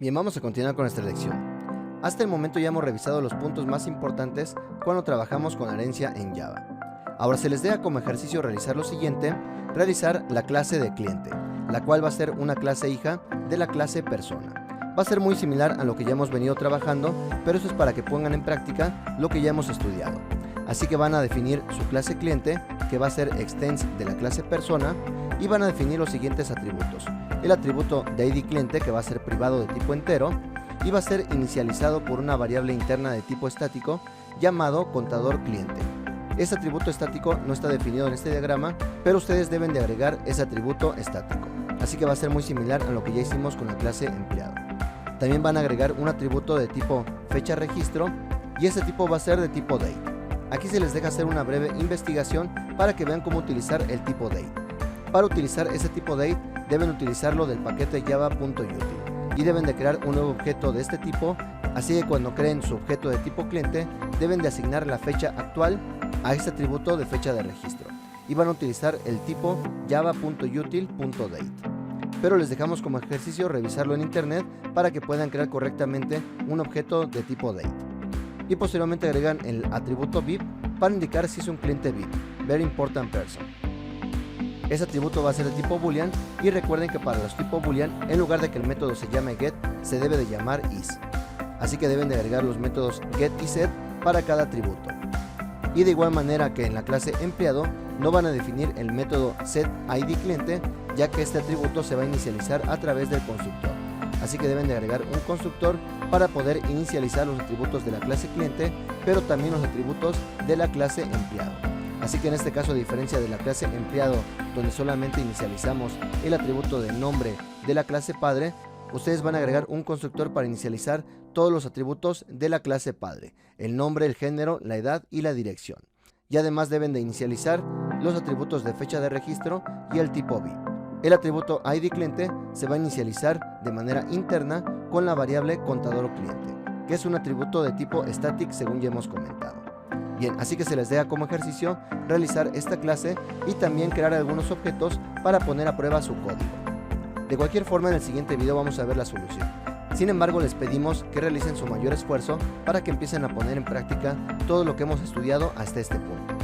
Bien, vamos a continuar con nuestra lección. Hasta el momento ya hemos revisado los puntos más importantes cuando trabajamos con herencia en Java. Ahora se les deja como ejercicio realizar lo siguiente: realizar la clase de cliente, la cual va a ser una clase hija de la clase persona. Va a ser muy similar a lo que ya hemos venido trabajando, pero eso es para que pongan en práctica lo que ya hemos estudiado. Así que van a definir su clase cliente, que va a ser extends de la clase persona, y van a definir los siguientes atributos. El atributo de ID cliente, que va a ser privado de tipo entero, y va a ser inicializado por una variable interna de tipo estático llamado contador cliente. Ese atributo estático no está definido en este diagrama, pero ustedes deben de agregar ese atributo estático. Así que va a ser muy similar a lo que ya hicimos con la clase empleado. También van a agregar un atributo de tipo fecha registro, y ese tipo va a ser de tipo date. Aquí se les deja hacer una breve investigación para que vean cómo utilizar el tipo date. Para utilizar ese tipo date deben utilizarlo del paquete java.util y deben de crear un nuevo objeto de este tipo. Así que cuando creen su objeto de tipo cliente deben de asignar la fecha actual a este atributo de fecha de registro y van a utilizar el tipo java.util.date. Pero les dejamos como ejercicio revisarlo en internet para que puedan crear correctamente un objeto de tipo date. Y posteriormente agregan el atributo VIP para indicar si es un cliente VIP, Very Important Person. Ese atributo va a ser de tipo boolean, y recuerden que para los tipos boolean, en lugar de que el método se llame get, se debe de llamar is. Así que deben de agregar los métodos get y set para cada atributo. Y de igual manera que en la clase empleado, no van a definir el método setIDCliente, ya que este atributo se va a inicializar a través del constructor. Así que deben de agregar un constructor para poder inicializar los atributos de la clase cliente, pero también los atributos de la clase empleado. Así que en este caso, a diferencia de la clase empleado, donde solamente inicializamos el atributo de nombre de la clase padre, ustedes van a agregar un constructor para inicializar todos los atributos de la clase padre: el nombre, el género, la edad y la dirección. Y además deben de inicializar los atributos de fecha de registro y el tipo VIP. El atributo ID cliente se va a inicializar de manera interna con la variable contador cliente, que es un atributo de tipo static según ya hemos comentado. Bien, así que se les deja como ejercicio realizar esta clase y también crear algunos objetos para poner a prueba su código. De cualquier forma, en el siguiente video vamos a ver la solución. Sin embargo, les pedimos que realicen su mayor esfuerzo para que empiecen a poner en práctica todo lo que hemos estudiado hasta este punto.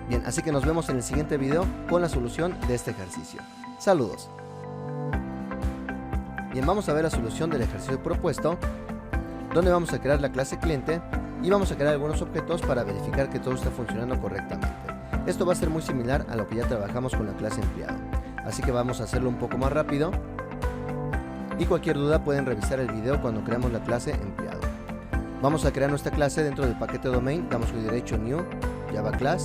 Bien, así que nos vemos en el siguiente video con la solución de este ejercicio. Saludos. Bien, vamos a ver la solución del ejercicio propuesto, donde vamos a crear la clase cliente y vamos a crear algunos objetos para verificar que todo está funcionando correctamente. Esto va a ser muy similar a lo que ya trabajamos con la clase empleado, así que vamos a hacerlo un poco más rápido. Y cualquier duda pueden revisar el video cuando creamos la clase empleado. Vamos a crear nuestra clase dentro del paquete domain. Damos clic derecho, new, java class.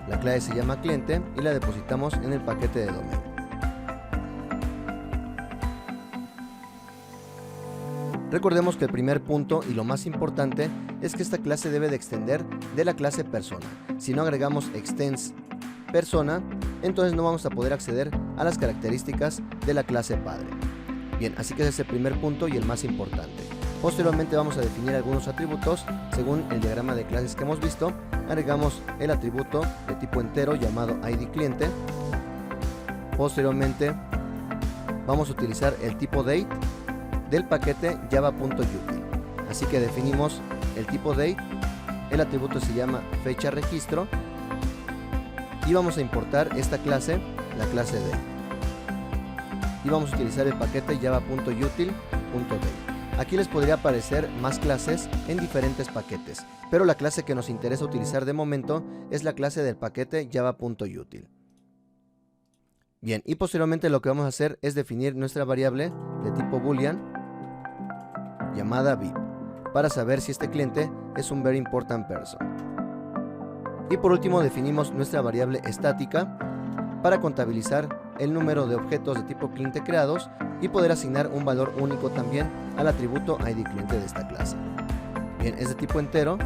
La clase se llama cliente y la depositamos en el paquete de domain. Recordemos que el primer punto y lo más importante es que esta clase debe de extender de la clase persona. Si no agregamos extends persona, entonces no vamos a poder acceder a las características de la clase padre. Bien, así que ese es el primer punto y el más importante. Posteriormente vamos a definir algunos atributos según el diagrama de clases que hemos visto. Agregamos el atributo de tipo entero llamado ID cliente. Posteriormente vamos a utilizar el tipo date del paquete java.util. Así que definimos el tipo date, el atributo se llama fecha registro y vamos a importar esta clase, la clase date. Y vamos a utilizar el paquete java.util.date. Aquí les podría aparecer más clases en diferentes paquetes, pero la clase que nos interesa utilizar de momento es la clase del paquete java.util. Bien, y posteriormente lo que vamos a hacer es definir nuestra variable de tipo boolean llamada VIP para saber si este cliente es un Very Important Person. Y por último definimos nuestra variable estática para contabilizar el número de objetos de tipo cliente creados y poder asignar un valor único también al atributo ID cliente de esta clase. Bien, es de tipo entero.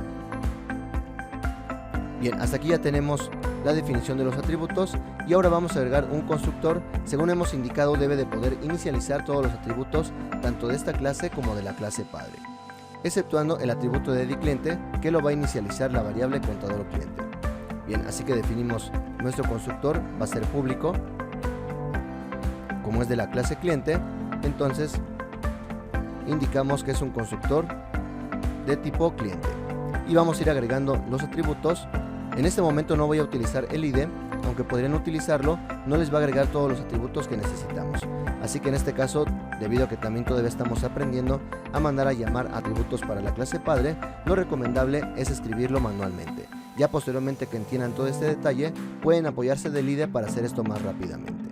Bien, hasta aquí ya tenemos la definición de los atributos y ahora vamos a agregar un constructor. Según hemos indicado, debe de poder inicializar todos los atributos tanto de esta clase como de la clase padre, exceptuando el atributo de ID cliente, que lo va a inicializar la variable contador cliente. Bien, así que definimos nuestro constructor, va a ser público, como es de la clase cliente, entonces indicamos que es un constructor de tipo cliente y vamos a ir agregando los atributos. En este momento no voy a utilizar el ID, aunque podrían utilizarlo, no les va a agregar todos los atributos que necesitamos. Así que en este caso, debido a que también todavía estamos aprendiendo a mandar a llamar atributos para la clase padre, lo recomendable es escribirlo manualmente. Ya posteriormente que entiendan todo este detalle, pueden apoyarse del IDE para hacer esto más rápidamente.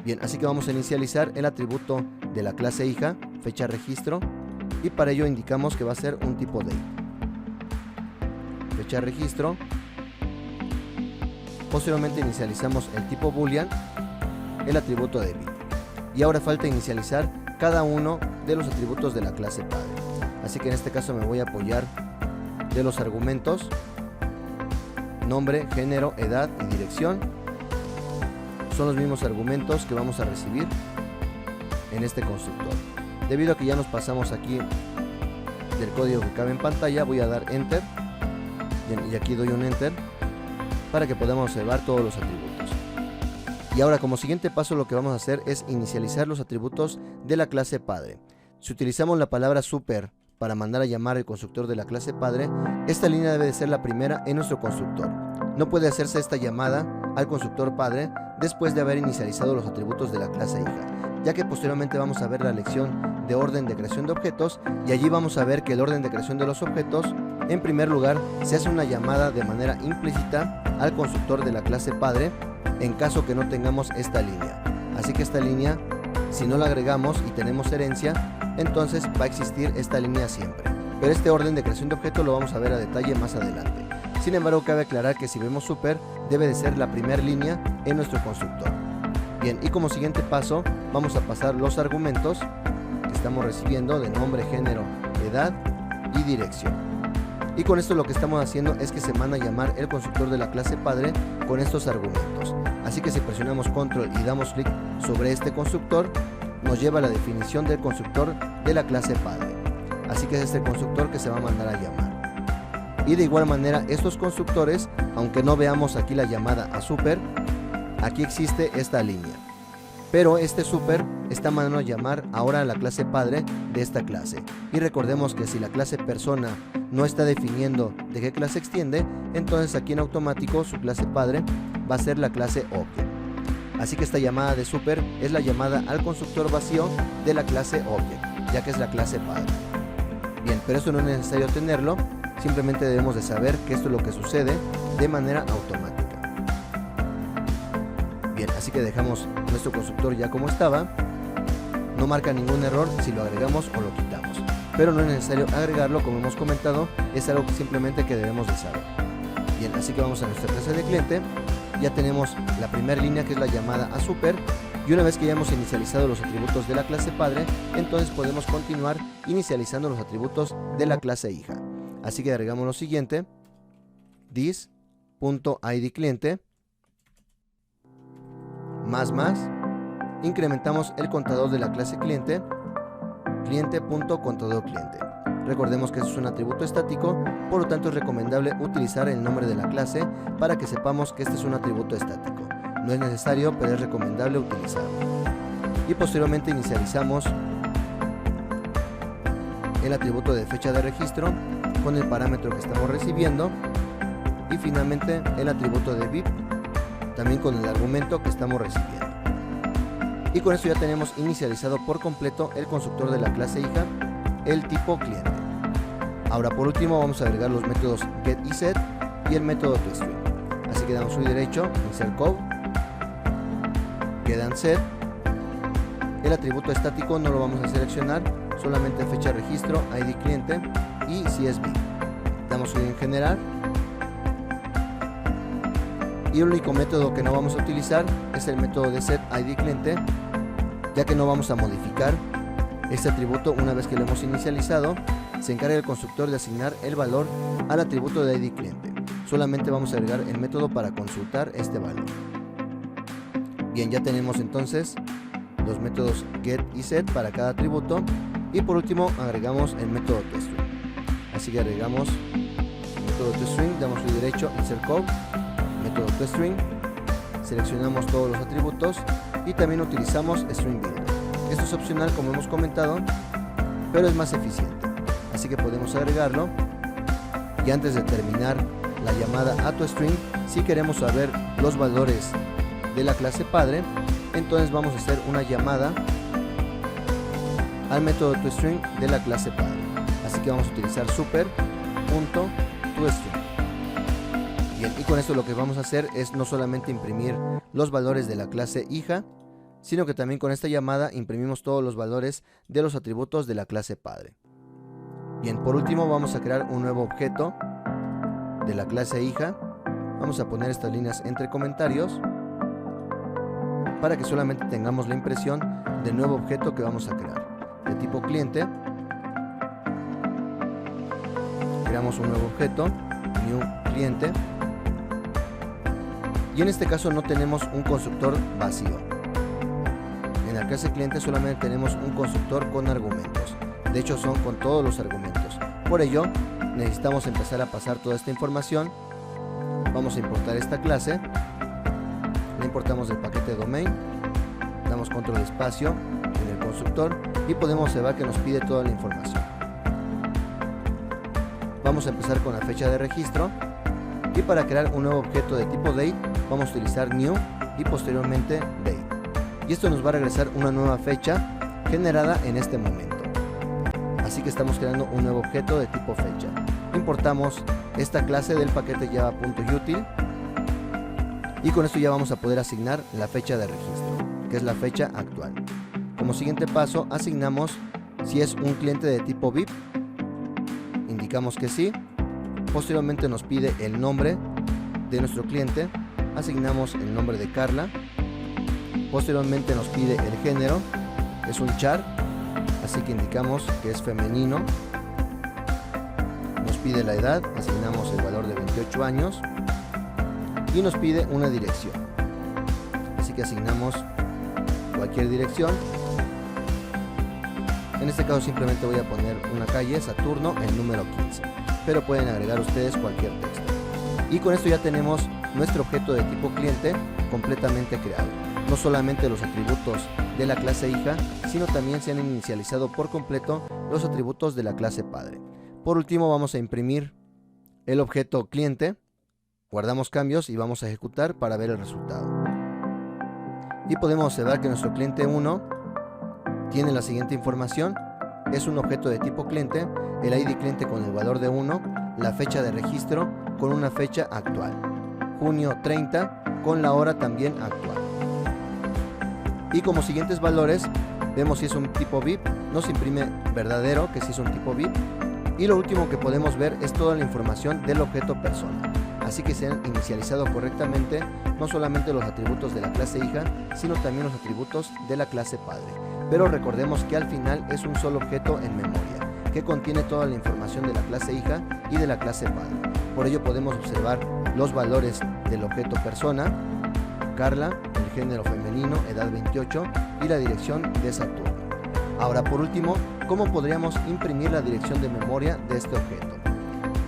Bien, así que vamos a inicializar el atributo de la clase hija, fecha registro, y para ello indicamos que va a ser un tipo date. Fecha registro. Posteriormente inicializamos el tipo boolean, el atributo de bit. Y ahora falta inicializar cada uno de los atributos de la clase padre. Así que en este caso me voy a apoyar de los argumentos, nombre, género, edad y dirección. Son los mismos argumentos que vamos a recibir en este constructor. Debido a que ya nos pasamos aquí del código que cabe en pantalla, voy a dar enter. Y aquí doy un enter para que podamos observar todos los atributos. Y ahora, como siguiente paso, lo que vamos a hacer es inicializar los atributos de la clase padre. Si utilizamos la palabra super para mandar a llamar el constructor de la clase padre, esta línea debe de ser la primera en nuestro constructor. No puede hacerse esta llamada al constructor padre después de haber inicializado los atributos de la clase hija, ya que posteriormente vamos a ver la lección de orden de creación de objetos, y allí vamos a ver que el orden de creación de los objetos, en primer lugar, se hace una llamada de manera implícita al constructor de la clase padre en caso que no tengamos esta línea. Así que esta línea, si no la agregamos y tenemos herencia, entonces va a existir esta línea siempre. Pero este orden de creación de objetos lo vamos a ver a detalle más adelante. Sin embargo, cabe aclarar que si vemos super, debe de ser la primera línea en nuestro constructor. Bien, y como siguiente paso, vamos a pasar los argumentos que estamos recibiendo de nombre, género, edad y dirección. Y con esto lo que estamos haciendo es que se manda a llamar el constructor de la clase padre con estos argumentos. Así que si presionamos control y damos clic sobre este constructor, nos lleva a la definición del constructor de la clase padre. Así que es este constructor que se va a mandar a llamar. Y de igual manera, estos constructores, aunque no veamos aquí la llamada a super, aquí existe esta línea. Pero este super está mandando a llamar ahora a la clase padre de esta clase. Y recordemos que si la clase persona no está definiendo de qué clase extiende, entonces aquí en automático su clase padre va a ser la clase object. Así que esta llamada de super es la llamada al constructor vacío de la clase object, ya que es la clase padre. Bien, pero esto no es necesario tenerlo, simplemente debemos de saber que esto es lo que sucede de manera automática. Bien, así que dejamos nuestro constructor ya como estaba. No marca ningún error si lo agregamos o lo quitamos, pero no es necesario agregarlo, como hemos comentado, es algo que simplemente que debemos de saber. Bien, así que vamos a nuestra clase de cliente. Ya tenemos la primera línea, que es la llamada a super, y una vez que ya hemos inicializado los atributos de la clase padre, entonces podemos continuar inicializando los atributos de la clase hija. Así que agregamos lo siguiente: this.idCliente más, incrementamos el contador de la clase cliente, cliente.contadorCliente. Recordemos que esto es un atributo estático, por lo tanto es recomendable utilizar el nombre de la clase para que sepamos que este es un atributo estático. No es necesario, pero es recomendable utilizarlo. Y posteriormente inicializamos el atributo de fecha de registro con el parámetro que estamos recibiendo, y finalmente el atributo de VIP también con el argumento que estamos recibiendo. Y con esto ya tenemos inicializado por completo el constructor de la clase hija, el tipo cliente. Ahora, por último, vamos a agregar los métodos get y set y el método toString. Así que damos clic derecho, insert code, get and set. El atributo estático no lo vamos a seleccionar, solamente fecha de registro, ID cliente y CSV. Damos clic en general. Y el único método que no vamos a utilizar es el método de set ID cliente, ya que no vamos a modificar este atributo una vez que lo hemos inicializado. Se encarga el constructor de asignar el valor al atributo de ID cliente. Solamente vamos a agregar el método para consultar este valor. Bien, ya tenemos entonces los métodos get y set para cada atributo, y por último agregamos el método toString. Así que agregamos el método toString, damos clic derecho, insert code, método toString, seleccionamos todos los atributos y también utilizamos string builder. Esto es opcional, como hemos comentado, pero es más eficiente. Así que podemos agregarlo, y antes de terminar la llamada a toString, si queremos saber los valores de la clase padre, entonces vamos a hacer una llamada al método toString de la clase padre. Así que vamos a utilizar super.toString. Bien, y con esto lo que vamos a hacer es no solamente imprimir los valores de la clase hija, sino que también con esta llamada imprimimos todos los valores de los atributos de la clase padre. Bien, por último vamos a crear un nuevo objeto de la clase hija. Vamos a poner estas líneas entre comentarios para que solamente tengamos la impresión del nuevo objeto que vamos a crear. De tipo cliente, creamos un nuevo objeto, new cliente, y en este caso no tenemos un constructor vacío. En la clase cliente solamente tenemos un constructor con argumentos. De hecho son con todos los argumentos. Por ello necesitamos empezar a pasar toda esta información. Vamos a importar esta clase, la importamos del paquete domain, damos control espacio en el constructor y podemos observar que nos pide toda la información. Vamos a empezar con la fecha de registro, y para crear un nuevo objeto de tipo date vamos a utilizar new y posteriormente date, y esto nos va a regresar una nueva fecha generada en este momento. Así que estamos creando un nuevo objeto de tipo fecha. Importamos esta clase del paquete java.util, y con esto ya vamos a poder asignar la fecha de registro, que es la fecha actual. Como siguiente paso asignamos si es un cliente de tipo VIP, indicamos que sí. Posteriormente nos pide el nombre de nuestro cliente, asignamos el nombre de Carla. Posteriormente nos pide el género, es un char, así que indicamos que es femenino. Nos pide la edad, asignamos el valor de 28 años, y nos pide una dirección, así que asignamos cualquier dirección. En este caso simplemente voy a poner una calle, Saturno, el número 15, pero pueden agregar ustedes cualquier texto. Y con esto ya tenemos nuestro objeto de tipo cliente completamente creado. No solamente los atributos de la clase hija, sino también se han inicializado por completo los atributos de la clase padre. Por último vamos a imprimir el objeto cliente, guardamos cambios y vamos a ejecutar para ver el resultado. Y podemos observar que nuestro cliente 1 tiene la siguiente información: es un objeto de tipo cliente, el ID cliente con el valor de 1, la fecha de registro con una fecha actual, junio 30, con la hora también actual. Y como siguientes valores vemos si es un tipo VIP, nos imprime verdadero, que sí es un tipo VIP, y lo último que podemos ver es toda la información del objeto persona. Así que se han inicializado correctamente no solamente los atributos de la clase hija, sino también los atributos de la clase padre. Pero recordemos que al final es un solo objeto en memoria, que contiene toda la información de la clase hija y de la clase padre. Por ello podemos observar los valores del objeto persona, Carla, el género femenino, edad 28 y la dirección de Saturno. Ahora por último, ¿cómo podríamos imprimir la dirección de memoria de este objeto?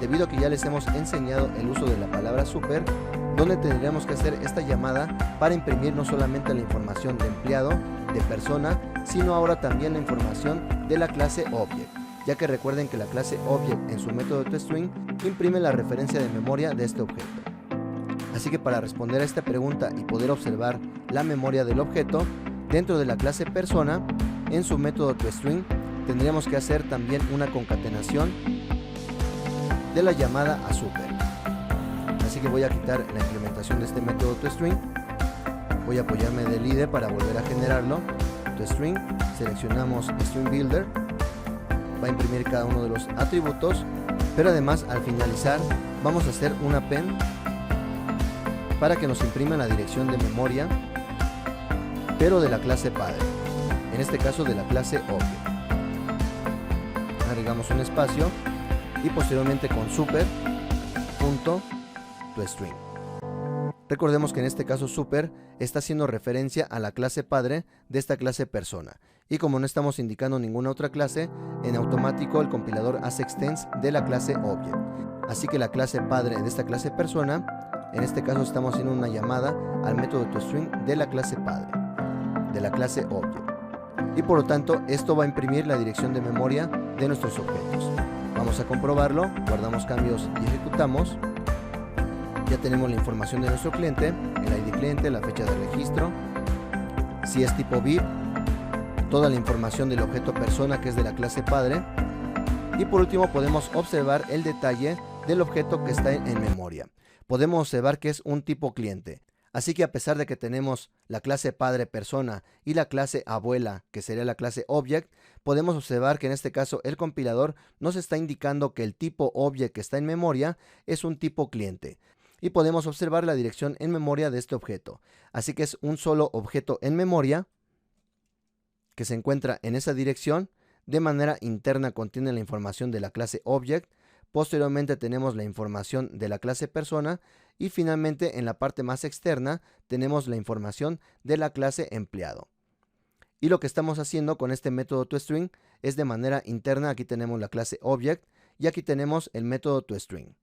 Debido a que ya les hemos enseñado el uso de la palabra super, donde tendríamos que hacer esta llamada para imprimir no solamente la información de empleado, de persona, sino ahora también la información de la clase object, ya que recuerden que la clase object en su método toString imprime la referencia de memoria de este objeto. Así que para responder a esta pregunta y poder observar la memoria del objeto dentro de la clase persona en su método toString, tendríamos que hacer también una concatenación de la llamada a super. Así que voy a quitar la implementación de este método toString, voy a apoyarme del IDE para volver a generarlo. toString, seleccionamos String Builder, va a imprimir cada uno de los atributos, pero además al finalizar vamos a hacer un append para que nos imprima la dirección de memoria, pero de la clase padre, en este caso de la clase object. Agregamos un espacio y posteriormente con super.toString. Recordemos que en este caso super está haciendo referencia a la clase padre de esta clase persona, y como no estamos indicando ninguna otra clase, en automático el compilador hace extends de la clase object. Así que la clase padre de esta clase persona, en este caso estamos haciendo una llamada al método toString de la clase padre, de la clase object. y por lo tanto esto va a imprimir la dirección de memoria de nuestros objetos. Vamos a comprobarlo, guardamos cambios y ejecutamos. Ya tenemos la información de nuestro cliente, el ID cliente, la fecha de registro, si es tipo VIP, toda la información del objeto persona que es de la clase padre, y por último podemos observar el detalle del objeto que está en memoria. Podemos observar que es un tipo cliente, así que a pesar de que tenemos la clase padre persona y la clase abuela, que sería la clase object, podemos observar que en este caso el compilador nos está indicando que el tipo object que está en memoria es un tipo cliente. Y podemos observar la dirección en memoria de este objeto. Así que es un solo objeto en memoria que se encuentra en esa dirección. De manera interna contiene la información de la clase object. Posteriormente tenemos la información de la clase persona. Y finalmente en la parte más externa tenemos la información de la clase empleado. Y lo que estamos haciendo con este método toString es de manera interna. Aquí tenemos la clase object y aquí tenemos el método toString.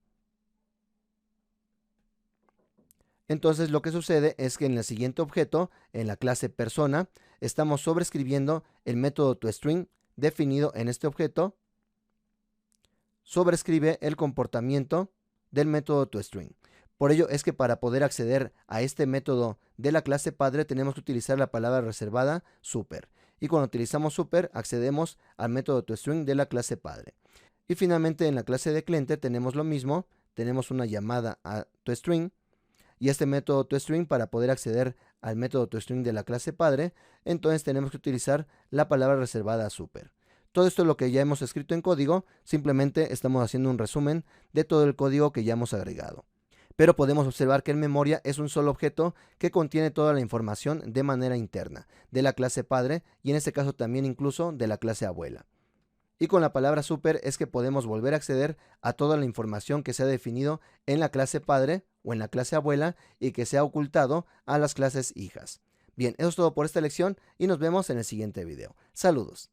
Entonces lo que sucede es que en el siguiente objeto, en la clase persona, estamos sobrescribiendo el método toString definido en este objeto. Sobrescribe el comportamiento del método toString. Por ello es que para poder acceder a este método de la clase padre tenemos que utilizar la palabra reservada super. Y cuando utilizamos super accedemos al método toString de la clase padre. Y finalmente en la clase de cliente tenemos lo mismo. Tenemos una llamada a toString. Y este método toString, para poder acceder al método toString de la clase padre, entonces tenemos que utilizar la palabra reservada super. Todo esto es lo que ya hemos escrito en código, simplemente estamos haciendo un resumen de todo el código que ya hemos agregado. Pero podemos observar que en memoria es un solo objeto que contiene toda la información de manera interna, de la clase padre y en este caso también incluso de la clase abuela. Y con la palabra super es que podemos volver a acceder a toda la información que se ha definido en la clase padre o en la clase abuela y que se ha ocultado a las clases hijas. Bien, eso es todo por esta lección y nos vemos en el siguiente video. Saludos.